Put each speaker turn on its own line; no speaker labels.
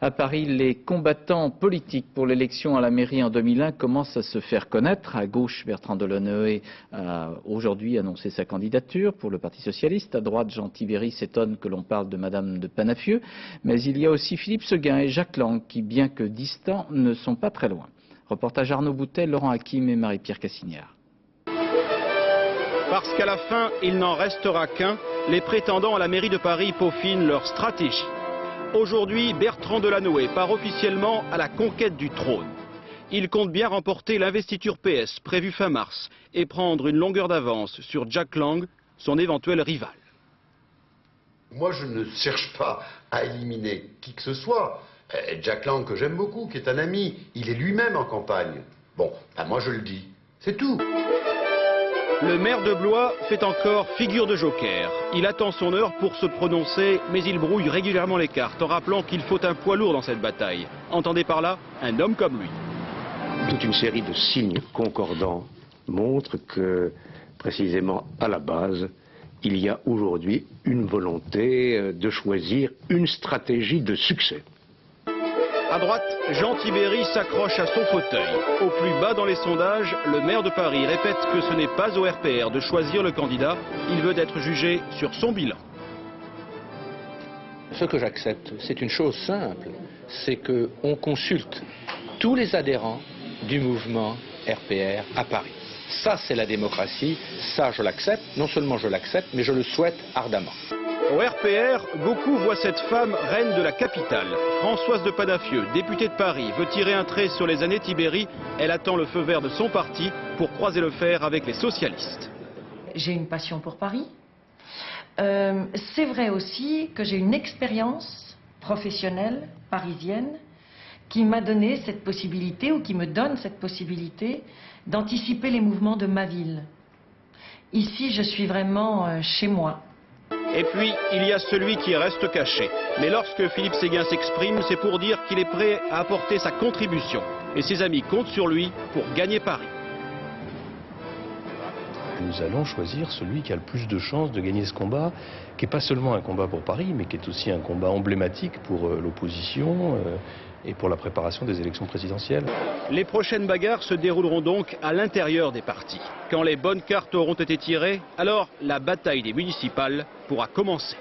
À Paris, les combattants politiques pour l'élection à la mairie en 2001 commencent à se faire connaître. À gauche, Bertrand Delanoë a aujourd'hui annoncé sa candidature pour le Parti socialiste. À droite, Jean Tibéri s'étonne que l'on parle de Madame de Panafieux. Mais il y a aussi Philippe Séguin et Jacques Lang qui, bien que distants, ne sont pas très loin. Reportage Arnaud Boutet, Laurent Hakim et Marie-Pierre Cassignard.
Parce qu'à la fin, il n'en restera qu'un. Les prétendants à la mairie de Paris peaufinent leur stratégie. Aujourd'hui, Bertrand Delanoë part officiellement à la conquête du trône. Il compte bien remporter l'investiture PS prévue fin mars et prendre une longueur d'avance sur Jacques Lang, son éventuel rival.
Moi, je ne cherche pas à éliminer qui que ce soit. Jacques Lang, que j'aime beaucoup, qui est un ami, il est lui-même en campagne. Bon, moi je le dis, c'est tout.
Le maire de Blois fait encore figure de joker. Il attend son heure pour se prononcer, mais il brouille régulièrement les cartes en rappelant qu'il faut un poids lourd dans cette bataille. Entendez par là, un homme comme lui.
Toute une série de signes concordants montrent que, précisément à la base, il y a aujourd'hui une volonté de choisir une stratégie de succès.
À droite, Jean Tibéri s'accroche à son fauteuil. Au plus bas dans les sondages, le maire de Paris répète que ce n'est pas au RPR de choisir le candidat. Il veut être jugé sur son bilan.
Ce que j'accepte, c'est une chose simple, c'est qu'on consulte tous les adhérents du mouvement RPR à Paris. Ça, c'est la démocratie, ça je l'accepte, non seulement je l'accepte, mais je le souhaite ardemment.
Au RPR, beaucoup voient cette femme reine de la capitale. Françoise de Panafieux, députée de Paris, veut tirer un trait sur les années Tibéri. Elle attend le feu vert de son parti pour croiser le fer avec les socialistes.
J'ai une passion pour Paris. C'est vrai aussi que j'ai une expérience professionnelle parisienne qui m'a donné cette possibilité, ou qui me donne cette possibilité, d'anticiper les mouvements de ma ville. Ici, je suis vraiment chez moi.
Et puis, il y a celui qui reste caché. Mais lorsque Philippe Séguin s'exprime, c'est pour dire qu'il est prêt à apporter sa contribution. Et ses amis comptent sur lui pour gagner Paris.
Nous allons choisir celui qui a le plus de chances de gagner ce combat, qui n'est pas seulement un combat pour Paris, mais qui est aussi un combat emblématique pour l'opposition et pour la préparation des élections présidentielles.
Les prochaines bagarres se dérouleront donc à l'intérieur des partis. Quand les bonnes cartes auront été tirées, alors la bataille des municipales pourra commencer.